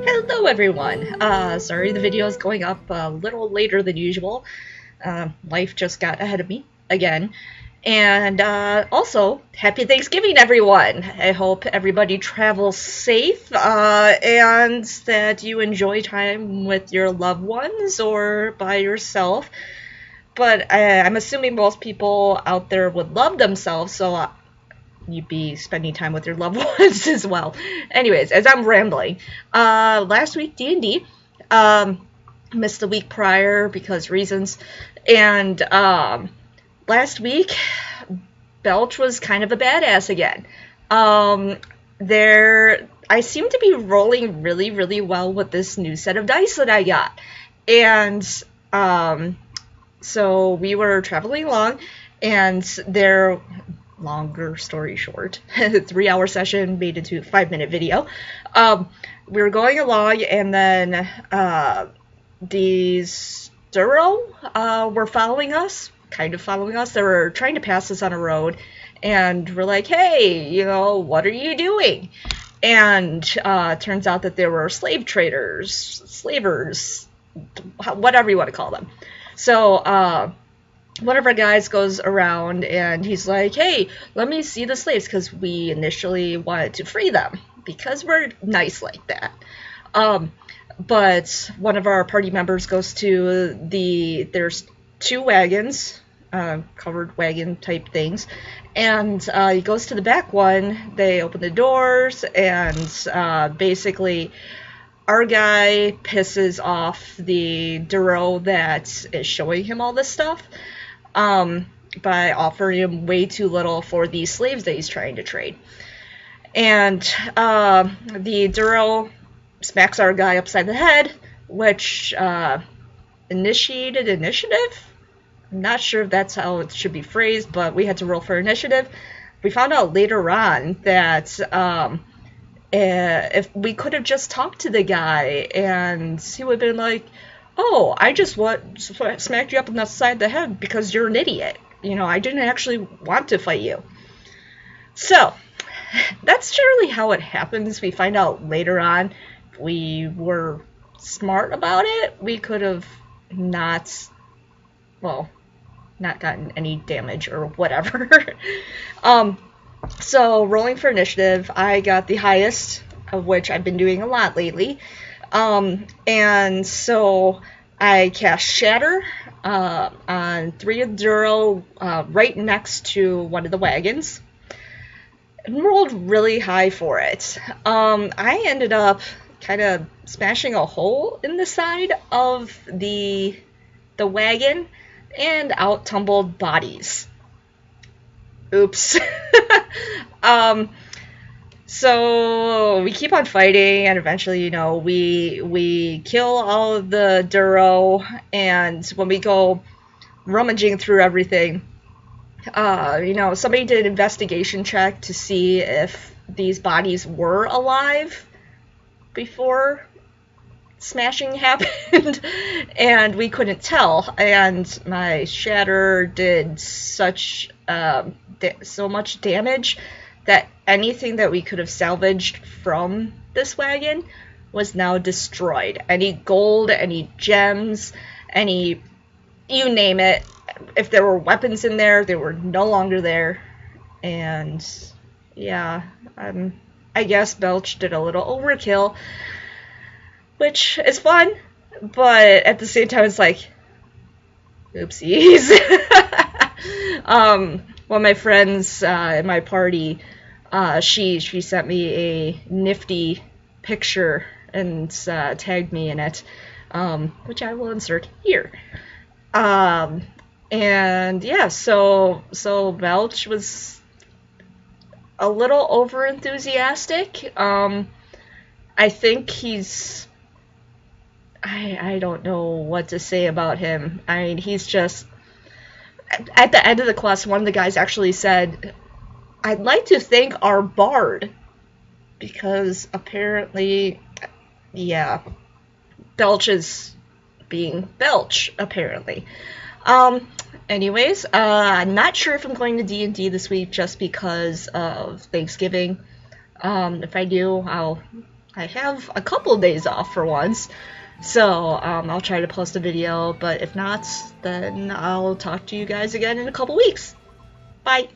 Hello everyone! Sorry the video is going up a little later than usual. Life just got ahead of me again. And also, happy Thanksgiving everyone! I hope everybody travels safe and that you enjoy time with your loved ones or by yourself. But I'm assuming most people out there would love themselves, so you'd be spending time with your loved ones as well. Anyways, as I'm rambling, last week D&D, missed the week prior because reasons, and last week Belch was kind of a badass again. I seem to be rolling really, really well with this new set of dice that I got, and so we were traveling along, and there. Longer story short, 3-hour session made into a 5-minute video. We were going along, and then these Duro were following us, kind of following us. They were trying to pass us on a road, and we're like, hey, what are you doing? And turns out that there were slave traders, slavers, whatever you want to call them. So, one of our guys goes around and he's like, hey, let me see the slaves, because we initially wanted to free them because we're nice like that. But one of our party members goes to there's 2 wagons, covered wagon type things, and he goes to the back one. They open the doors, and basically our guy pisses off the Duro that is showing him all this stuff by offering him way too little for these slaves that he's trying to trade. And the Duro smacks our guy upside the head, which initiated initiative? I'm not sure if that's how it should be phrased, but we had to roll for initiative. We found out later on that if we could have just talked to the guy, and he would have been like, oh, I just smacked you up on the side of the head because you're an idiot. I didn't actually want to fight you. So, that's generally how it happens. We find out later on. If we were smart about it, we could have not gotten any damage or whatever. So, rolling for initiative, I got the highest, of which I've been doing a lot lately. And so I cast Shatter on 3 of Duro right next to one of the wagons, and rolled really high for it. I ended up kind of smashing a hole in the side of the wagon, and out tumbled bodies. Oops. So we keep on fighting, and eventually, we kill all of the Duro, and when we go rummaging through everything, somebody did an investigation check to see if these bodies were alive before smashing happened, and we couldn't tell, and my Shatter did so much damage that anything that we could have salvaged from this wagon was now destroyed. Any gold, any gems, you name it. If there were weapons in there, they were no longer there. And yeah, I guess Belch did a little overkill, which is fun, but at the same time it's like, oopsies. One of my friends in my party, she sent me a nifty picture and tagged me in it, which I will insert here. And yeah, so Belch was a little over enthusiastic. I think I don't know what to say about him. I mean, he's just, at the end of the quest, one of the guys actually said, I'd like to thank our bard, because apparently, yeah, Belch is being Belch, apparently. Anyways, I'm not sure if I'm going to D&D this week just because of Thanksgiving. If I do, I'll I have a couple days off for once. So I'll try to post a video, but if not, then I'll talk to you guys again in a couple weeks. Bye!